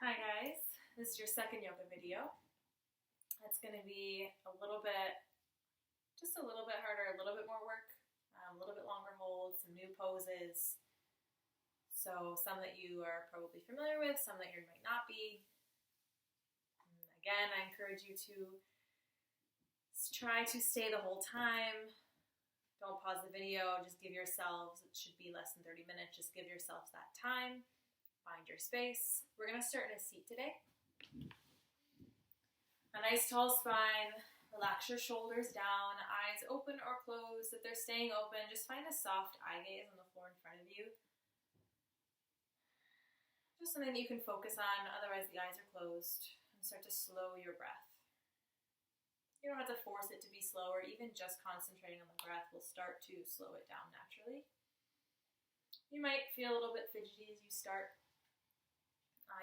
Hi guys, this is your second yoga video. It's going to be just a little bit harder, a little bit more work, a little bit longer holds, some new poses. So some that you are probably familiar with, some that you might not be. And again, I encourage you to try to stay the whole time. Don't pause the video, just give yourselves, it should be less than 30 minutes, just give yourselves that time. Find your space. We're going to start in a seat today. A nice tall spine. Relax your shoulders down, eyes open or closed. If they're staying open, just find a soft eye gaze on the floor in front of you. Just something that you can focus on, otherwise the eyes are closed. And start to slow your breath. You don't have to force it to be slower. Even just concentrating on the breath will start to slow it down naturally. You might feel a little bit fidgety as you start.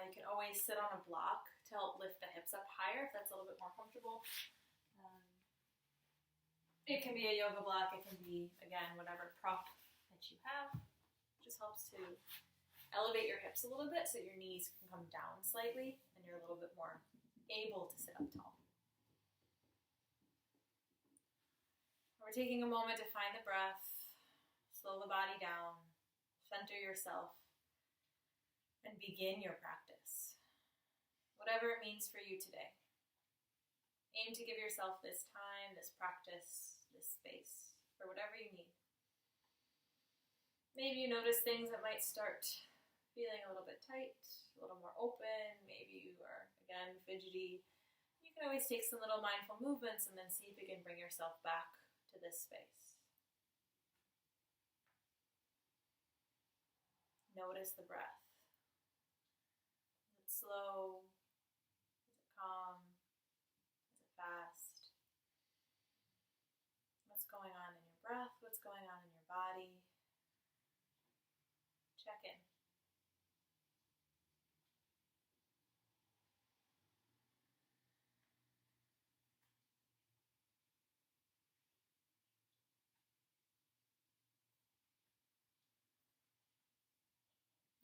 You can always sit on a block to help lift the hips up higher if that's a little bit more comfortable. It can be a yoga block, it can be, again, whatever prop that you have. It just helps to elevate your hips a little bit so your knees can come down slightly and you're a little bit more able to sit up tall. We're taking a moment to find the breath, slow the body down, center yourself, and begin your practice. Whatever it means for you today. Aim to give yourself this time, this practice, this space, for whatever you need. Maybe you notice things that might start feeling a little bit tight, a little more open. Maybe you are, again, fidgety. You can always take some little mindful movements and then see if you can bring yourself back to this space. Notice the breath. Slow? Is it calm? Is it fast? What's going on in your breath? What's going on in your body? Check in.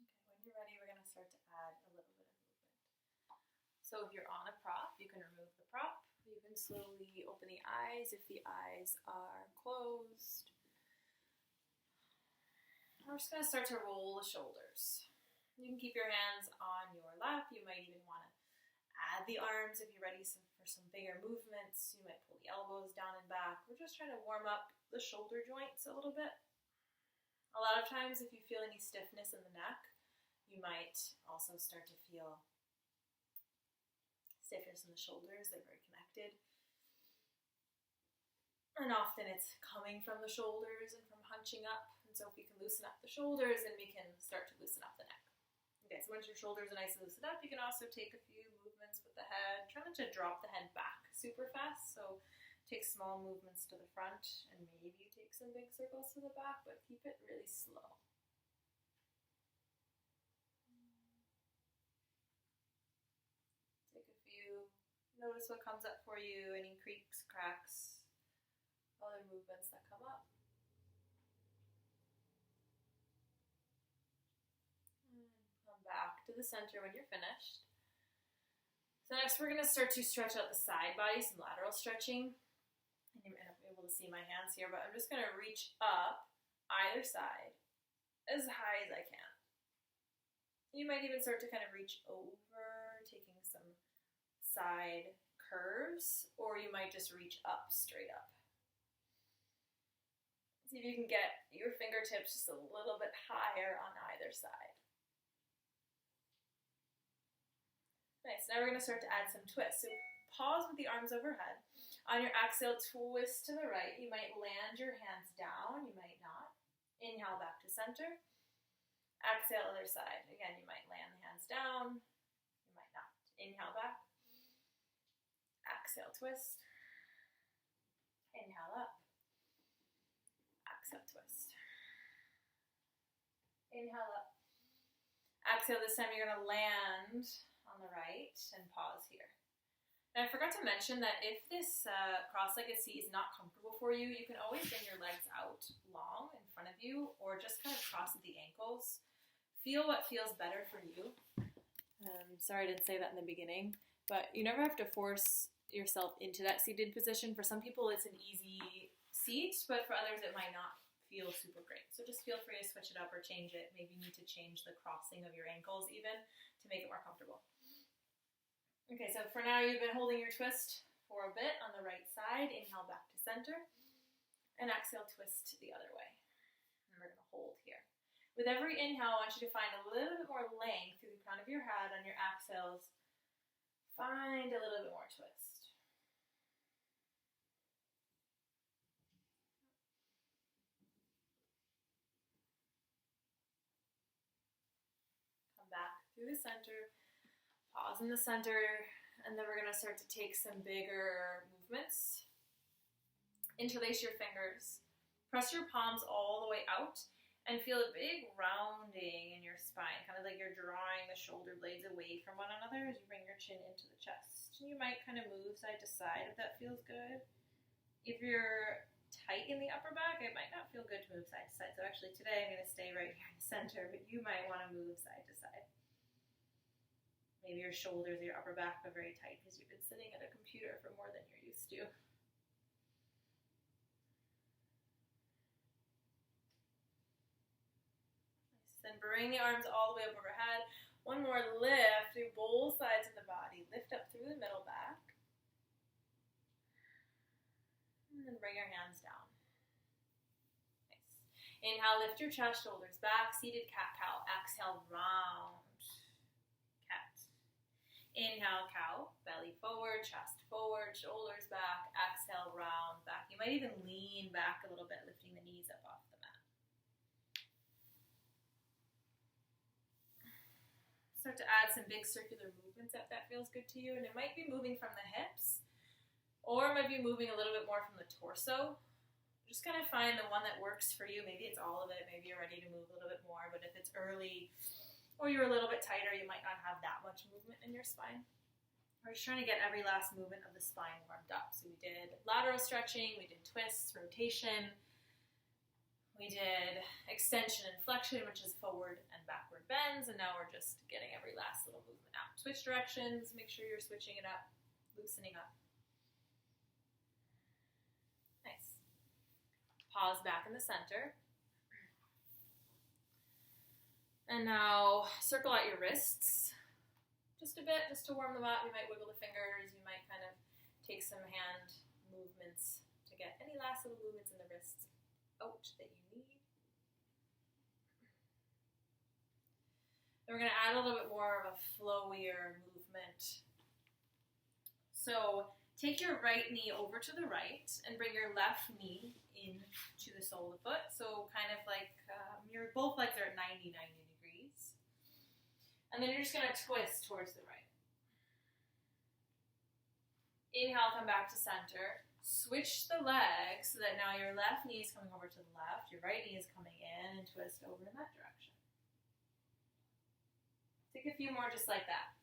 Okay, when you're ready, we're going to start to add a little bit of movement. So if you're on a prop, you can remove the prop. You can slowly open the eyes if the eyes are closed. We're just going to start to roll the shoulders. You can keep your hands on your lap. You might even want to add the arms if you're ready for some bigger movements. You might pull the elbows down and back. We're just trying to warm up the shoulder joints a little bit. A lot of times if you feel any stiffness in the neck, you might also start to feel stiffness in the shoulders. They're very connected. And often it's coming from the shoulders and from hunching up. And so if we can loosen up the shoulders, then we can start to loosen up the neck. Okay, so once your shoulders are nice and loosened up, you can also take a few movements with the head. Try not to drop the head back super fast. So take small movements to the front and maybe you take some big circles to the back, but keep it really slow. Notice what comes up for you, any creaks, cracks, other movements that come up. And come back to the center when you're finished. So next we're going to start to stretch out the side body, some lateral stretching. And you might not be able to see my hands here, but I'm just going to reach up either side as high as I can. You might even start to kind of reach over, taking some side curves, or you might just reach up, straight up. See if you can get your fingertips just a little bit higher on either side. Nice, now we're going to start to add some twists. So pause with the arms overhead. On your exhale, twist to the right. You might land your hands down, you might not. Inhale back to center. Exhale, other side. Again, you might land the hands down, you might not. Inhale back. Exhale, twist. Inhale up. Exhale, twist. Inhale up. Exhale, this time you're going to land on the right and pause here. And I forgot to mention that if this cross-legged seat is not comfortable for you, you can always bring your legs out long in front of you or just kind of cross at the ankles. Feel what feels better for you. Sorry I didn't say that in the beginning, but you never have to force yourself into that seated position. For some people it's an easy seat, but for others it might not feel super great. So just feel free to switch it up or change it. Maybe you need to change the crossing of your ankles even to make it more comfortable. Okay, so for now you've been holding your twist for a bit on the right side. Inhale back to center, and exhale, twist the other way. And we're going to hold here. With every inhale, I want you to find a little bit more length through the crown of your head. On your exhales, find a little bit more twist. Come back through the center, pause in the center, and then we're going to start to take some bigger movements. Interlace your fingers. Press your palms all the way out. And feel a big rounding in your spine, kind of like you're drawing the shoulder blades away from one another as you bring your chin into the chest. And you might kind of move side to side if that feels good. If you're tight in the upper back, it might not feel good to move side to side. So actually today I'm going to stay right here in the center, but you might want to move side to side. Maybe your shoulders or your upper back are very tight because you've been sitting at a computer for more than you're used to. Then bring the arms all the way up overhead. One more lift through both sides of the body. Lift up through the middle back. And then bring your hands down. Nice. Inhale, lift your chest, shoulders back. Seated cat-cow. Exhale, round. Cat. Inhale, cow. Belly forward, chest forward, shoulders back. Exhale, round back. You might even lean back a little bit, lifting the knees up off the mat. Start to add some big circular movements if that feels good to you. And it might be moving from the hips, or it might be moving a little bit more from the torso. Just kind of find the one that works for you. Maybe it's all of it. Maybe you're ready to move a little bit more. But if it's early or you're a little bit tighter, you might not have that much movement in your spine. We're just trying to get every last movement of the spine warmed up. So we did lateral stretching, we did twists, rotation. We did extension and flexion, which is forward and backward bends, and now we're just getting every last little movement out. Switch directions, make sure you're switching it up, loosening up. Nice. Pause back in the center. And now circle out your wrists just a bit, just to warm them up. You might wiggle the fingers, you might kind of take some hand movements to get any last little movements in the wrists out that you need. Then we're going to add a little bit more of a flowier movement. So take your right knee over to the right and bring your left knee into the sole of the foot. So kind of like your both legs are at 90 degrees. And then you're just going to twist towards the right. Inhale, come back to center. Switch the legs so that now your left knee is coming over to the left, your right knee is coming in, and twist over in that direction. Take a few more just like that.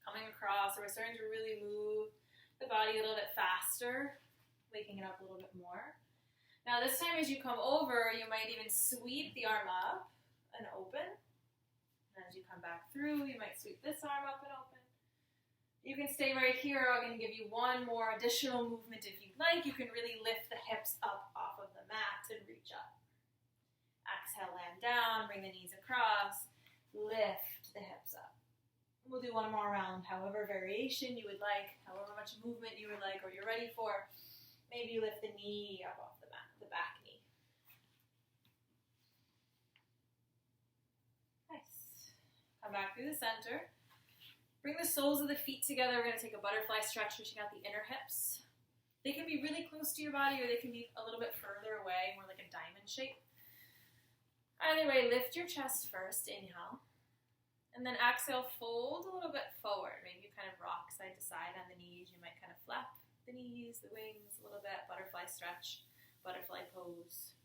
Coming across, so we're starting to really move the body a little bit faster, waking it up a little bit more. Now this time as you come over, you might even sweep the arm up and open. And as you come back through, you might sweep this arm up and open. You can stay right here. I'm going to give you one more additional movement if you'd like. You can really lift the hips up off of the mat and reach up. Exhale, land down, bring the knees across, lift the hips up. We'll do one more round, however variation you would like, however much movement you would like or you're ready for. Maybe you lift the knee up off the mat, the back knee. Nice. Come back through the center. Bring the soles of the feet together. We're going to take a butterfly stretch, reaching out the inner hips. They can be really close to your body or they can be a little bit further away, more like a diamond shape. Either way, lift your chest first, inhale. And then exhale, fold a little bit forward. Maybe you kind of rock side to side on the knees. You might kind of flap the knees, the wings a little bit. Butterfly stretch, butterfly pose.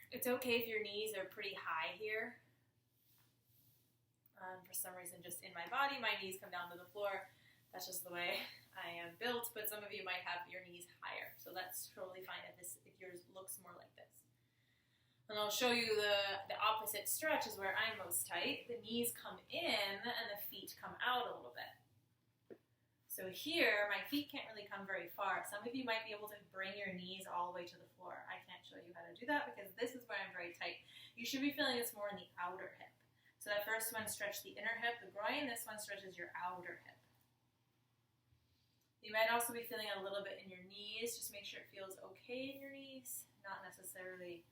It's okay if your knees are pretty high here. For some reason, just in my body, my knees come down to the floor. That's just the way I am built, but some of you might have your knees higher. So that's totally fine if yours looks more like this. And I'll show you the opposite stretch is where I'm most tight. The knees come in and the feet come out a little bit. So here, my feet can't really come very far. Some of you might be able to bring your knees all the way to the floor. I can't show you how to do that because this is where I'm very tight. You should be feeling this more in the outer hip. So that first one stretched the inner hip, the groin. This one stretches your outer hip. You might also be feeling a little bit in your knees. Just make sure it feels okay in your knees, not necessarily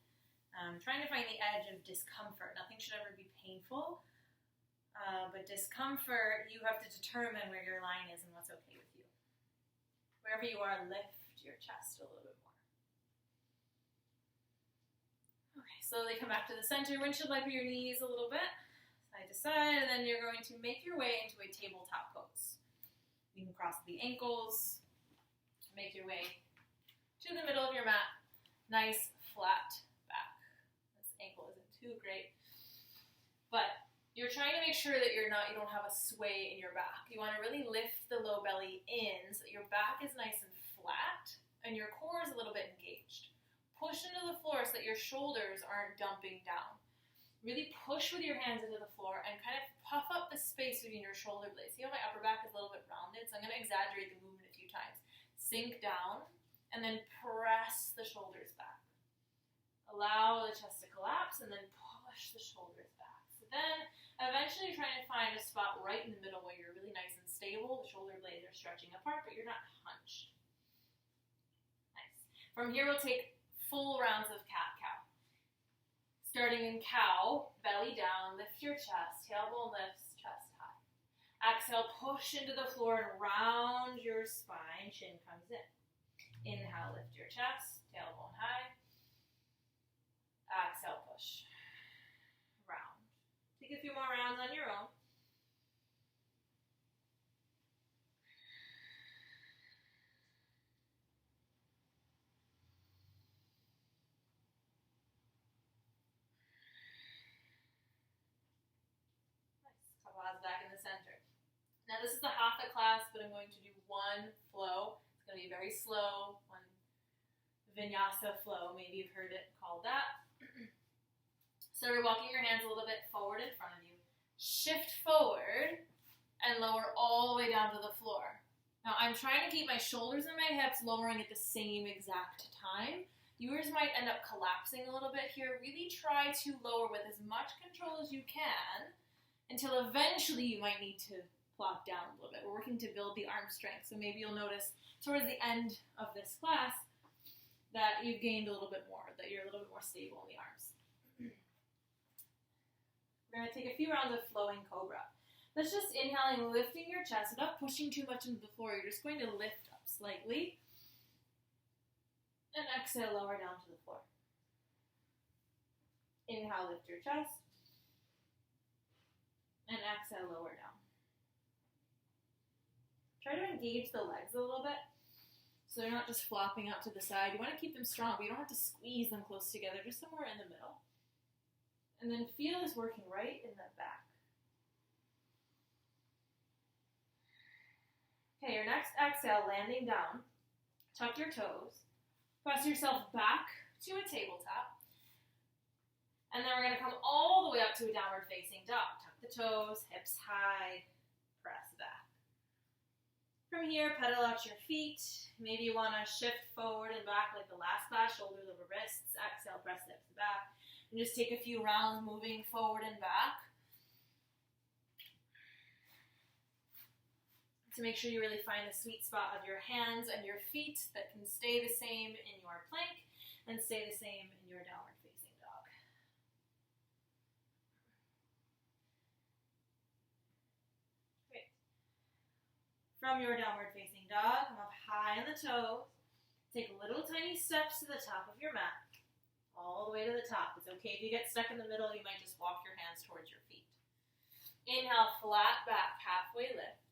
trying to find the edge of discomfort. Nothing should ever be painful. But discomfort, you have to determine where your line is and what's okay with you. Wherever you are, lift your chest a little bit more. Okay, slowly come back to the center. Windshield wiper your knees a little bit, side to side, and then you're going to make your way into a tabletop pose. You can cross the ankles, make your way to the middle of your mat. Nice, flat back. This ankle isn't too great, but you're trying to make sure that you don't have a sway in your back. You want to really lift the low belly in so that your back is nice and flat and your core is a little bit engaged. Push into the floor so that your shoulders aren't dumping down. Really push with your hands into the floor and kind of puff up the space between your shoulder blades. See how my upper back is a little bit rounded? So I'm going to exaggerate the movement a few times. Sink down and then press the shoulders back. Allow the chest to collapse and then push the shoulders back. So then eventually you're trying to find a spot right in the middle where you're really nice and stable. The shoulder blades are stretching apart, but you're not hunched. Nice. From here, we'll take full rounds of cat-cow. Starting in cow, belly down, lift your chest, tailbone lifts, chest high. Exhale, push into the floor and round your spine, chin comes in. Inhale, lift your chest, tailbone high. Exhale, push. Round. Take a few more rounds on your own. Nice. Kabba's back in the center. Now this is the Hatha class, but I'm going to do one flow. It's going to be very slow, one vinyasa flow. Maybe you've heard it called that. So you're walking your hands a little bit forward in front of you. Shift forward and lower all the way down to the floor. Now I'm trying to keep my shoulders and my hips lowering at the same exact time. Yours might end up collapsing a little bit here. Really try to lower with as much control as you can until eventually you might need to plop down a little bit. We're working to build the arm strength. So maybe you'll notice towards the end of this class that you've gained a little bit more, that you're a little bit more stable in the arms. We're going to take a few rounds of flowing cobra. That's just inhaling, lifting your chest, not pushing too much into the floor. You're just going to lift up slightly. And exhale, lower down to the floor. Inhale, lift your chest. And exhale, lower down. Try to engage the legs a little bit so they're not just flopping out to the side. You want to keep them strong, but you don't have to squeeze them close together, just somewhere in the middle. And then feel this working right in the back. Okay, your next exhale, landing down. Tuck your toes. Press yourself back to a tabletop. And then we're going to come all the way up to a downward facing dog. Tuck the toes, hips high, press back. From here, pedal out your feet. Maybe you want to shift forward and back like the last class, shoulders over wrists. Exhale, press hips back. And just take a few rounds moving forward and back to make sure you really find the sweet spot of your hands and your feet that can stay the same in your plank and stay the same in your downward facing dog. Great. From your downward facing dog, come up high on the toes. Take little tiny steps to the top of your mat. All the way to the top. It's okay if you get stuck in the middle. You might just walk your hands towards your feet. Inhale, flat back, halfway lift.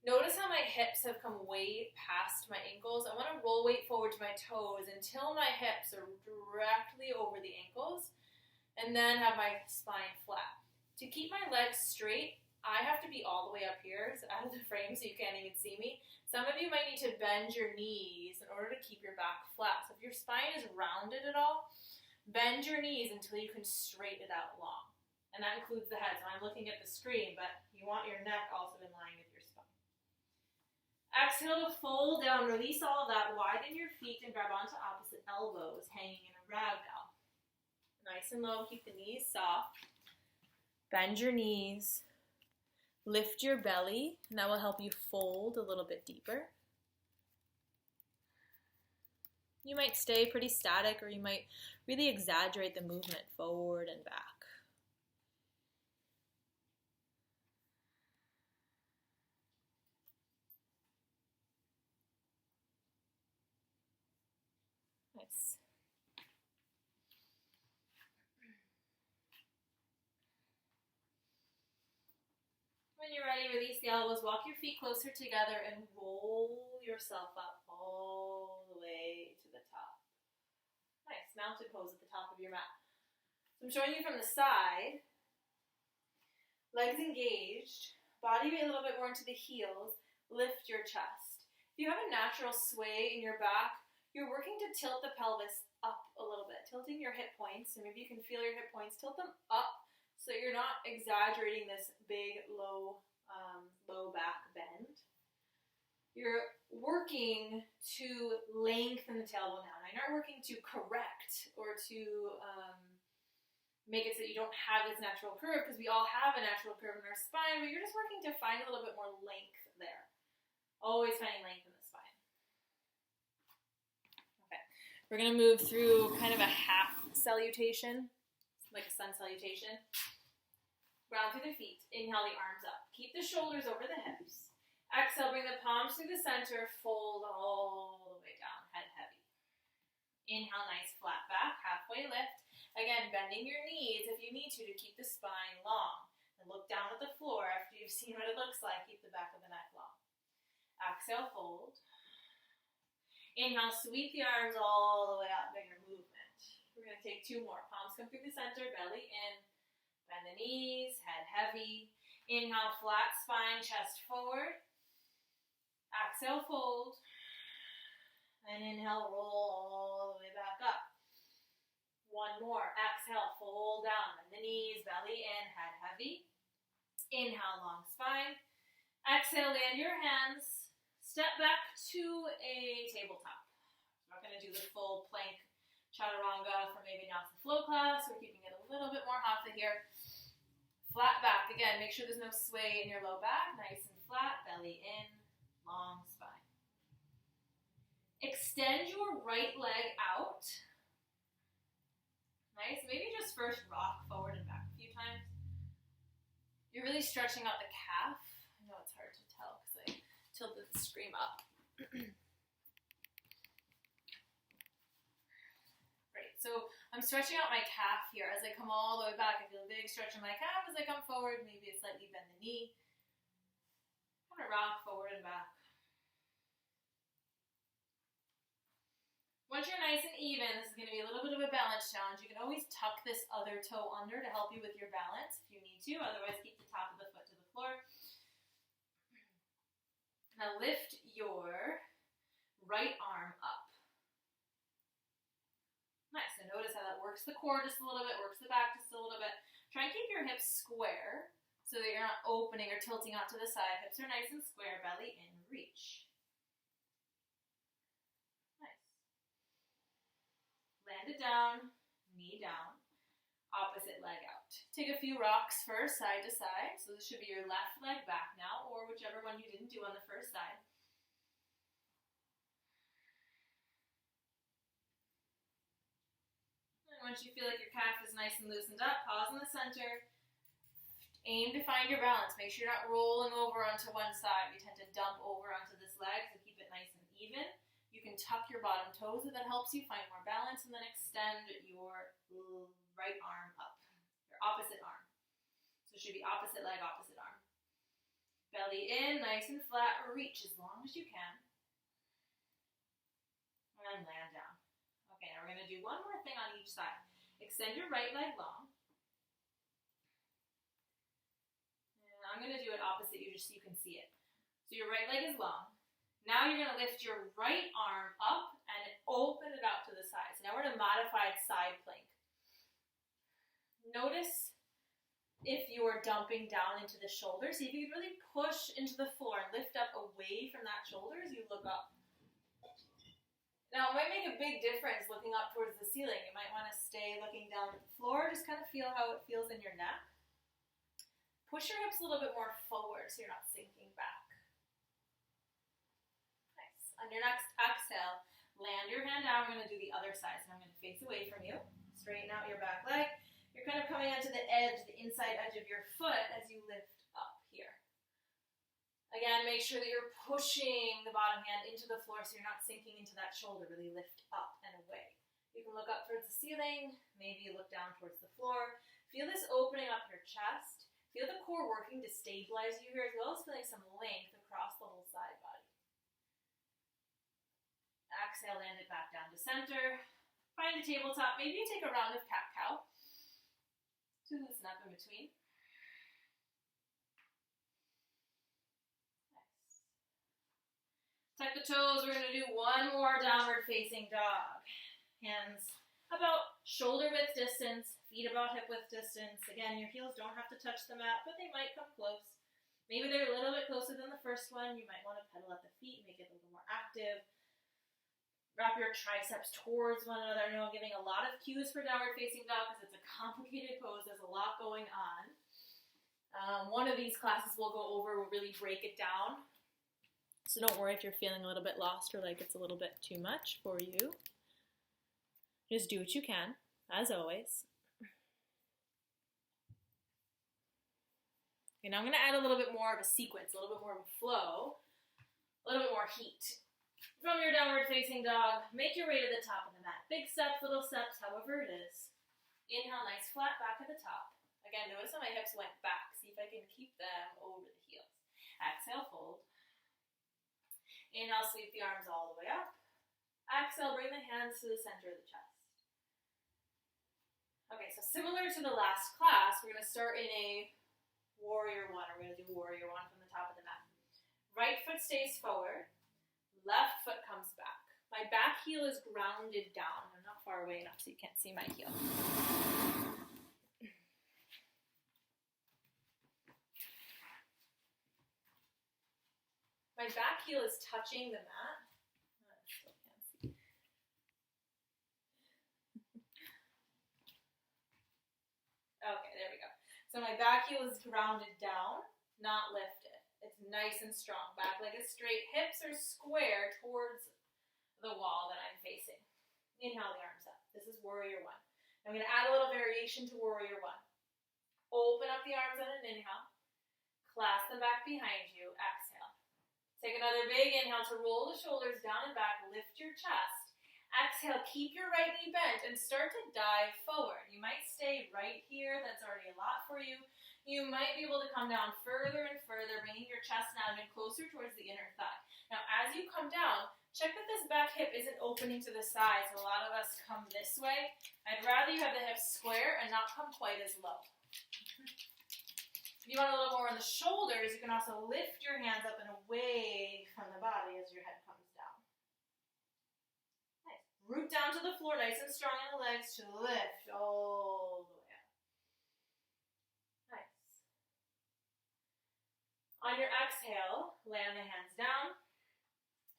Notice how my hips have come way past my ankles. I want to roll weight forward to my toes until my hips are directly over the ankles, and then have my spine flat. To keep my legs straight, I have to be all the way up here, so out of the frame so you can't even see me. Some of you might need to bend your knees in order to keep your back flat. So if your spine is rounded at all, Bend your knees until you can straighten it out long. And that includes the head. So I'm looking at the screen, but you want your neck also in line with your spine. Exhale to fold down. Release all of that. Widen your feet and grab onto opposite elbows, hanging in a ragdoll. Nice and low. Keep the knees soft. Bend your knees. Lift your belly, and that will help you fold a little bit deeper. You might stay pretty static, or you might really exaggerate the movement forward and back. Nice. When you're ready, release the elbows, walk your feet closer together, and roll yourself up all the way to the top. Nice, mountain pose at the top of your mat. So I'm showing you from the side, legs engaged, body weight a little bit more into the heels, lift your chest. If you have a natural sway in your back, you're working to tilt the pelvis up a little bit, tilting your hip points, and maybe you can feel your hip points, tilt them up so you're not exaggerating this big, low back bend. You're working to lengthen the tailbone down. You're not working to correct or to make it so that you don't have this natural curve, because we all have a natural curve in our spine, but you're just working to find a little bit more length there. Always finding length in the spine. Okay, we're going to move through kind of a half salutation, like a sun salutation. Ground through the feet. Inhale the arms up. Keep the shoulders over the hips. Exhale, bring the palms through the center. Fold all the way down. Head heavy. Inhale, nice flat back. Halfway lift. Again, bending your knees if you need to keep the spine long. And look down at the floor after you've seen what it looks like. Keep the back of the neck long. Exhale, fold. Inhale, sweep the arms all the way up. Bigger movement. We're going to take two more. Palms come through the center. Belly in. Bend the knees, head heavy. Inhale, flat spine, chest forward. Exhale, fold. And inhale, roll all the way back up. One more. Exhale, fold down. Bend the knees, belly in, head heavy. Inhale, long spine. Exhale, land your hands. Step back to a tabletop. We're not going to do the full plank chaturanga for maybe not the flow class. We're keeping it a little bit more hatha here. Flat back. Again, make sure there's no sway in your low back. Nice and flat. Belly in. Long spine. Extend your right leg out. Nice. Maybe just first rock forward and back a few times. You're really stretching out the calf. I know it's hard to tell because I tilted the screen up. So I'm stretching out my calf here as I come all the way back. I feel a big stretch in my calf as I come forward. Maybe I slightly bend the knee. I'm going to rock forward and back. Once you're nice and even, this is going to be a little bit of a balance challenge. You can always tuck this other toe under to help you with your balance if you need to. Otherwise, keep the top of the foot to the floor. Now lift your right arm up. Nice, so notice how that works the core just a little bit, works the back just a little bit. Try and keep your hips square so that you're not opening or tilting out to the side. Hips are nice and square, belly in, reach. Nice. Land it down, knee down, opposite leg out. Take a few rocks first, side to side. So this should be your left leg back now, or whichever one you didn't do on the first side. Once you feel like your calf is nice and loosened up, pause in the center. Aim to find your balance. Make sure you're not rolling over onto one side. We tend to dump over onto this leg to keep it nice and even. You can tuck your bottom toes if that helps you find more balance, and then extend your right arm up, your opposite arm. So it should be opposite leg, opposite arm. Belly in, nice and flat. Reach as long as you can. And then land down. Okay, now we're going to do one more thing on each side. Extend your right leg long. And I'm going to do it opposite you just so you can see it. So your right leg is long. Now you're going to lift your right arm up and open it out to the side. So now we're in a modified side plank. Notice if you are dumping down into the shoulders. See if you can really push into the floor and lift up away from that shoulder as you look up. Now, it might make a big difference looking up towards the ceiling. You might want to stay looking down at the floor. Just kind of feel how it feels in your neck. Push your hips a little bit more forward so you're not sinking back. Nice. On your next exhale, land your hand down. We're going to do the other side. So I'm going to face away from you. Straighten out your back leg. You're kind of coming onto the edge, the inside edge of your foot as you lift up here. Again, make sure that you're pushing the bottom hand into the floor so you're not sinking into that shoulder. Really lift up and away. You can look up towards the ceiling. Maybe you look down towards the floor. Feel this opening up your chest. Feel the core working to stabilize you here as well as feeling some length across the whole side body. Exhale, land it back down to center. Find a tabletop. Maybe you take a round of cat-cow to loosen up in between. Tuck the toes. We're going to do one more downward facing dog. Hands about shoulder width distance, feet about hip width distance. Again, your heels don't have to touch the mat, but they might come close. Maybe they're a little bit closer than the first one. You might want to pedal at the feet, make it a little more active. Wrap your triceps towards one another. I know I'm giving a lot of cues for downward facing dog because it's a complicated pose. There's a lot going on. One of these classes we'll go over, we'll really break it down. So don't worry if you're feeling a little bit lost or like it's a little bit too much for you. Just do what you can, as always. Okay, now I'm going to add a little bit more of a sequence, a little bit more of a flow, a little bit more heat. From your downward facing dog, make your way to the top of the mat. Big steps, little steps, however it is. Inhale, nice flat back at the top. Again, notice how my hips went back. See if I can keep them over the heels. Exhale, fold. Inhale, sweep the arms all the way up. Exhale, bring the hands to the center of the chest. Okay, so similar to the last class, we're going to start in a warrior one. We're going to do warrior one from the top of the mat. Right foot stays forward. Left foot comes back. My back heel is grounded down. I'm not far away enough so you can't see my heel. My back heel is touching the mat. I still can't see. Okay, there we go. So my back heel is grounded down, not lifted. It's nice and strong. Back leg is straight. Hips are square towards the wall that I'm facing. Inhale the arms up. This is warrior one. I'm going to add a little variation to warrior one. Open up the arms on an inhale. Clasp them back behind you. Exhale. Take another big inhale to roll the shoulders down and back. Lift your chest. Exhale. Keep your right knee bent and start to dive forward. You might stay right here. That's already a lot for you. You might be able to come down further and further, bringing your chest now even closer towards the inner thigh. Now, as you come down, check that this back hip isn't opening to the side. So a lot of us come this way. I'd rather you have the hips square and not come quite as low. If you want a little more on the shoulders, you can also lift your hands up and away from the body as your head comes down. Nice. Root down to the floor, nice and strong in the legs to lift all the way up. Nice. On your exhale, land the hands down.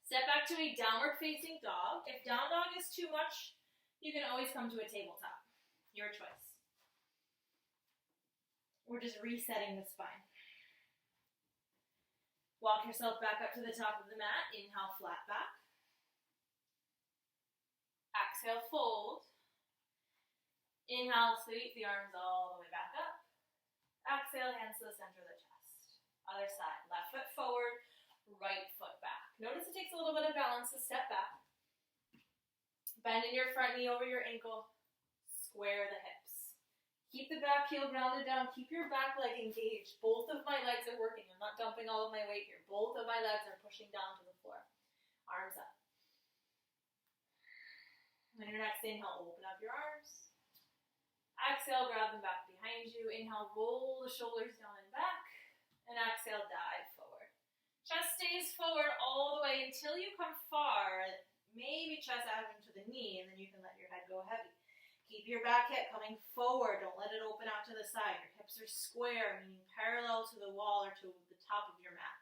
Step back to a downward facing dog. If down dog is too much, you can always come to a tabletop. Your choice. We're just resetting the spine. Walk yourself back up to the top of the mat. Inhale, flat back. Exhale, fold. Inhale, sweep the arms all the way back up. Exhale, hands to the center of the chest. Other side. Left foot forward, right foot back. Notice it takes a little bit of balance to step back. Bend in your front knee over your ankle. Square the hips. Keep the back heel grounded down. Keep your back leg engaged. Both of my legs are working. I'm not dumping all of my weight here. Both of my legs are pushing down to the floor. Arms up. On your next inhale, open up your arms. Exhale, grab them back behind you. Inhale, roll the shoulders down and back. And exhale, dive forward. Chest stays forward all the way until you come far. Maybe chest out into the knee, and then you can let your head go heavy. Keep your back hip coming forward. Don't let it open out to the side. Your hips are square, meaning parallel to the wall or to the top of your mat.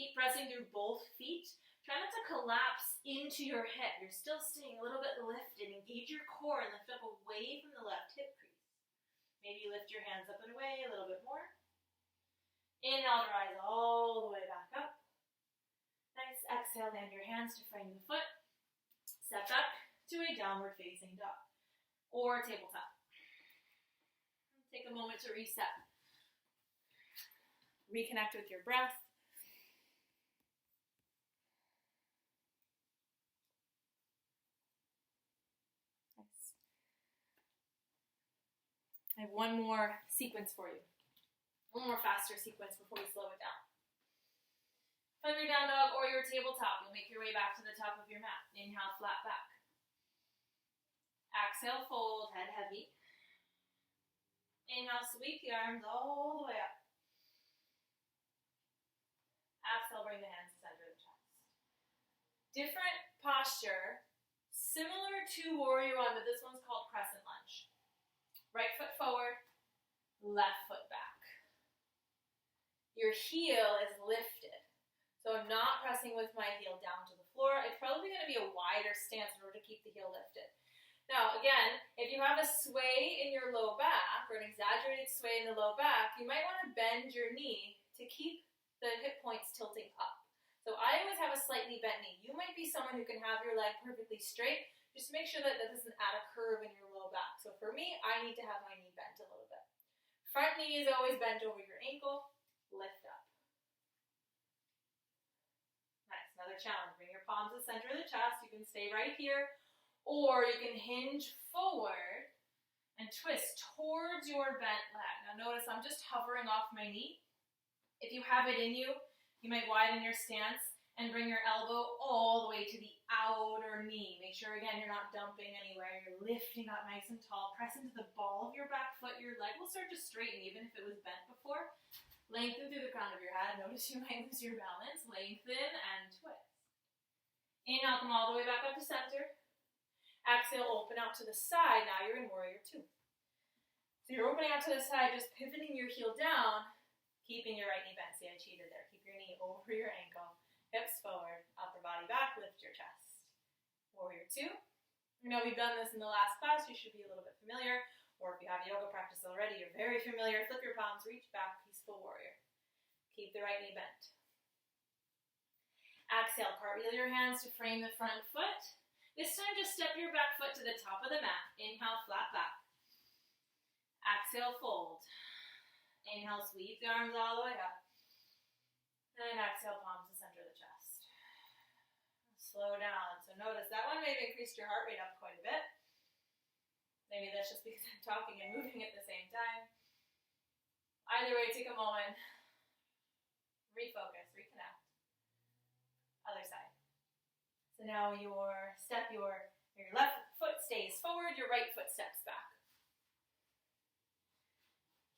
Keep pressing through both feet. Try not to collapse into your hip. You're still staying a little bit lifted. Engage your core and lift up away from the left hip crease. Maybe lift your hands up and away a little bit more. Inhale to rise all the way back up. Nice. Exhale, land your hands to frame the foot. Step back to a downward facing dog or tabletop. Take a moment to reset. Reconnect with your breath. Nice. I have one more sequence for you. One more faster sequence before we slow it down. From your down dog or your tabletop, you'll make your way back to the top of your mat. Inhale, flat back. Exhale, fold, head heavy. Inhale, sweep the arms all the way up. Exhale, bring the hands to center of the chest. Different posture, similar to Warrior One, but this one's called crescent lunge. Right foot forward, left foot back. Your heel is lifted. So I'm not pressing with my heel down to the floor. It's probably going to be a wider stance in order to keep the heel lifted. Now, again, if you have a sway in your low back or an exaggerated sway in the low back, you might want to bend your knee to keep the hip points tilting up. So I always have a slightly bent knee. You might be someone who can have your leg perfectly straight. Just make sure that that doesn't add a curve in your low back. So for me, I need to have my knee bent a little bit. Front knee is always bent over your ankle. Lift up. Another challenge. Bring your palms to the center of the chest. You can stay right here, or you can hinge forward and twist towards your bent leg. Now notice I'm just hovering off my knee. If you have it in you, you might widen your stance and bring your elbow all the way to the outer knee. Make sure, again, you're not dumping anywhere. You're lifting up nice and tall. Press into the ball of your back foot. Your leg will start to straighten even if it was bent before. Lengthen through the crown of your head. Notice you might lose your balance. Lengthen and twist. Inhale, come all the way back up to center. Exhale, open out to the side. Now you're in Warrior Two. So you're opening out to the side, just pivoting your heel down, keeping your right knee bent. See, I cheated there. Keep your knee over your ankle. Hips forward, upper body back, lift your chest. Warrior Two. You know, we've done this in the last class. You should be a little bit familiar. Or if you have yoga practice already, you're very familiar. Flip your palms, reach back, peaceful warrior. Keep the right knee bent. Exhale, cartwheel your hands to frame the front foot. This time, just step your back foot to the top of the mat. Inhale, flat back. Exhale, fold. Inhale, sweep the arms all the way up. And exhale, palms to center of the chest. Slow down. So notice that one may have increased your heart rate up quite a bit. Maybe that's just because I'm talking and moving at the same time. Either way, take a moment. Refocus, reconnect. Other side. So now your left foot stays forward, your right foot steps back.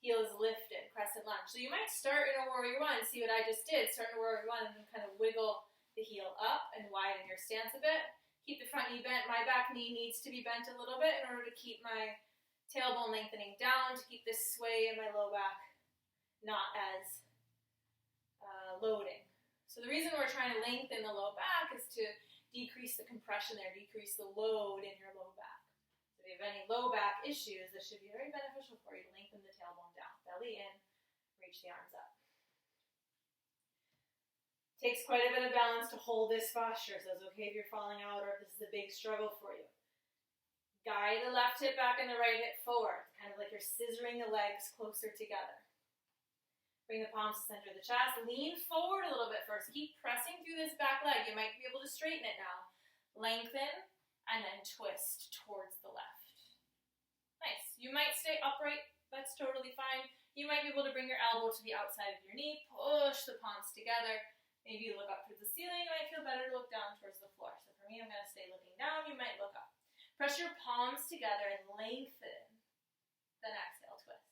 Heel is lifted, crescent lunge. So you might start in a Warrior One, see what I just did. Start in a Warrior One and then kind of wiggle the heel up and widen your stance a bit. Keep the front knee bent. My back knee needs to be bent a little bit in order to keep my tailbone lengthening down, to keep this sway in my low back not as loading. So the reason we're trying to lengthen the low back is to decrease the compression there, decrease the load in your low back. So if you have any low back issues, this should be very beneficial for you to lengthen the tailbone down. Belly in, reach the arms up. Takes quite a bit of balance to hold this posture, so it's okay if you're falling out or if this is a big struggle for you. Guide the left hip back and the right hip forward, kind of like you're scissoring the legs closer together. Bring the palms to the center of the chest. Lean forward a little bit first. Keep pressing through this back leg. You might be able to straighten it now. Lengthen and then twist towards the left. Nice. You might stay upright. That's totally fine. You might be able to bring your elbow to the outside of your knee. Push the palms together. Maybe you look up towards the ceiling. It might feel better to look down towards the floor. So for me, I'm going to stay looking down. You might look up. Press your palms together and lengthen. Then exhale, twist.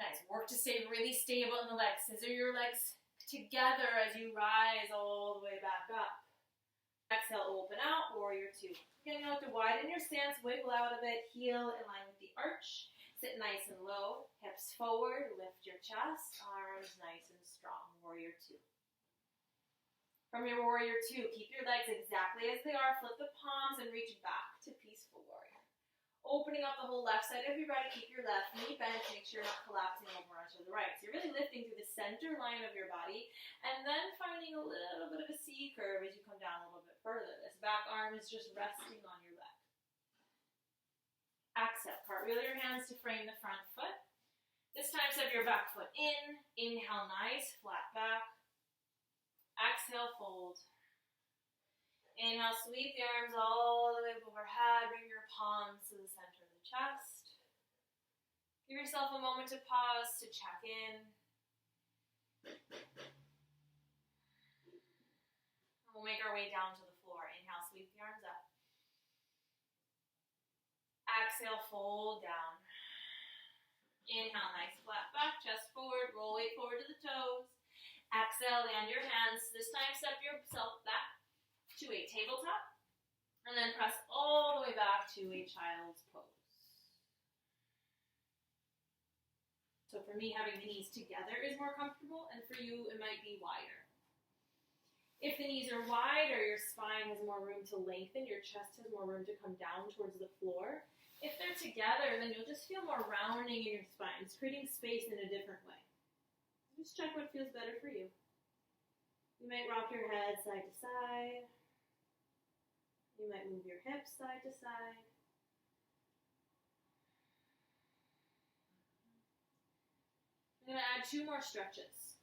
Nice. Work to stay really stable in the legs. Scissor your legs together as you rise all the way back up. Exhale, open out, warrior two. Again, you have to widen your stance, wiggle out of it, heel in line with the arch. Sit nice and low, hips forward, lift your chest, arms nice and strong, warrior two. From your warrior two, keep your legs exactly as they are, flip the palms and reach back to peaceful warrior. Opening up the whole left side of your body, keep your left knee bent, make sure you're not collapsing over onto the right. So you're really lifting through the center line of your body, and then finding a little bit of a C curve as you come down a little bit further. This back arm is just resting on your leg. Exhale, cartwheel your hands to frame the front foot. This time step your back foot in. Inhale, nice, flat back. Exhale, fold. Inhale, sweep the arms all the way up overhead. Bring your palms to the center of the chest. Give yourself a moment to pause, to check in. And we'll make our way down to the floor. Inhale, sweep the arms up. Exhale, fold down. Inhale, nice flat back, chest forward, roll weight forward to the toes. Exhale, land your hands. This time step yourself back to a tabletop. And then press all the way back to a child's pose. So for me, having the knees together is more comfortable, and for you, it might be wider. If the knees are wide or your spine has more room to lengthen, your chest has more room to come down towards the floor. If they're together, then you'll just feel more rounding in your spine. It's creating space in a different way. Just check what feels better for you. You might rock your head side to side. You might move your hips side to side. I'm going to add 2 more stretches.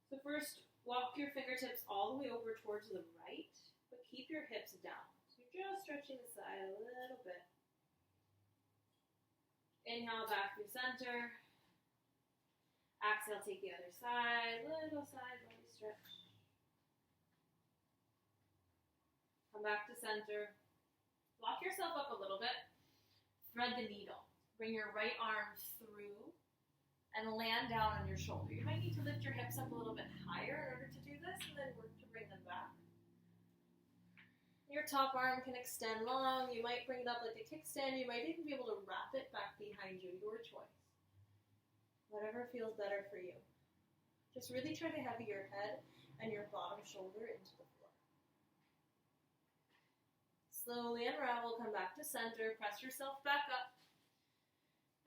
So first, walk your fingertips all the way over towards the right, but keep your hips down. So you're just stretching the side a little bit. Inhale, back through center. Exhale, take the other side. Little side body stretch. Come back to center. Lock yourself up a little bit. Thread the needle. Bring your right arm through and land down on your shoulder. You might need to lift your hips up a little bit higher in order to do this, and then work to bring them back. Your top arm can extend long. You might bring it up like a kickstand. You might even be able to wrap it back behind you. Your choice. Whatever feels better for you. Just really try to heavy your head and your bottom shoulder into the floor. Slowly unravel. Come back to center. Press yourself back up.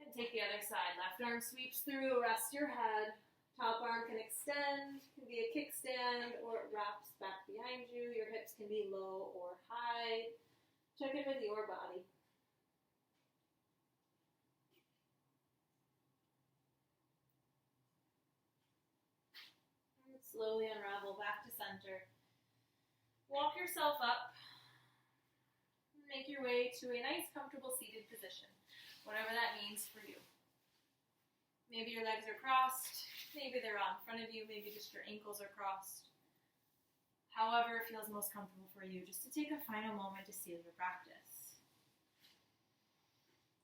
And take the other side. Left arm sweeps through. Rest your head. Top arm can extend, can be a kickstand, or it wraps back behind you. Your hips can be low or high. Check in with your body. And slowly unravel back to center. Walk yourself up. Make your way to a nice, comfortable seated position, whatever that means for you. Maybe your legs are crossed. Maybe they're out in front of you. Maybe just your ankles are crossed. However it feels most comfortable for you, just to take a final moment to seal your practice.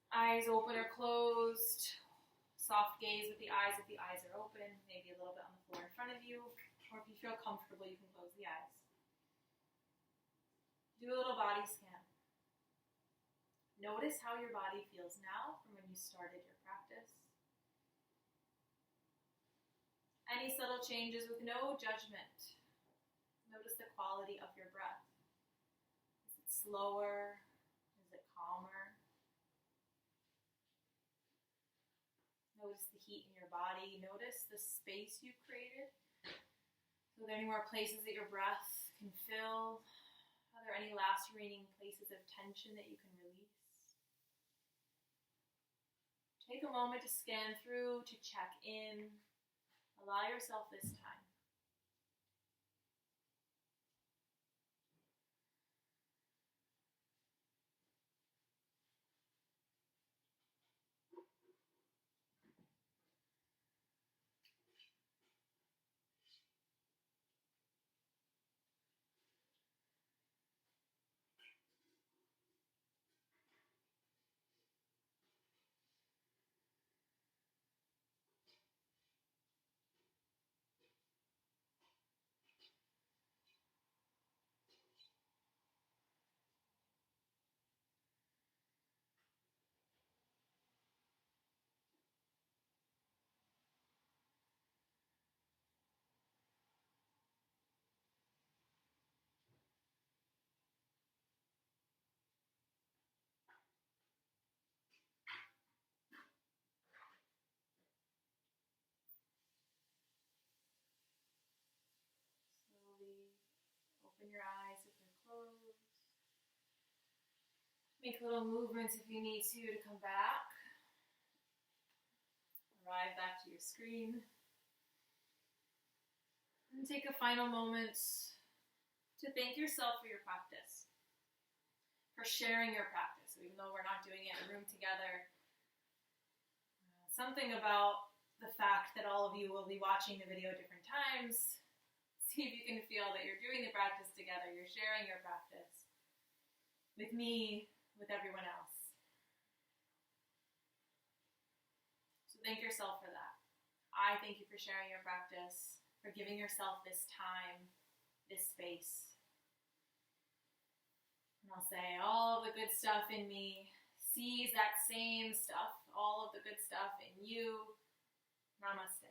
Eyes open or closed. Soft gaze with the eyes if the eyes are open. Maybe a little bit on the floor in front of you. Or if you feel comfortable, you can close the eyes. Do a little body scan. Notice how your body feels now from when you started your practice. Any subtle changes with no judgment. Notice the quality of your breath. Is it slower? Is it calmer? Notice the heat in your body. Notice the space you've created. So are there any more places that your breath can fill? Are there any last remaining places of tension that you can release? Take a moment to scan through, to check in. Allow yourself this time. Make little movements if you need to come back. Arrive back to your screen. And take a final moment to thank yourself for your practice, for sharing your practice. So even though we're not doing it in a room together, something about the fact that all of you will be watching the video different times. See if you can feel that you're doing the practice together. You're sharing your practice with me, with everyone else. So thank yourself for that. I thank you for sharing your practice, for giving yourself this time, this space. And I'll say all of the good stuff in me sees that same stuff, all of the good stuff in you. Namaste.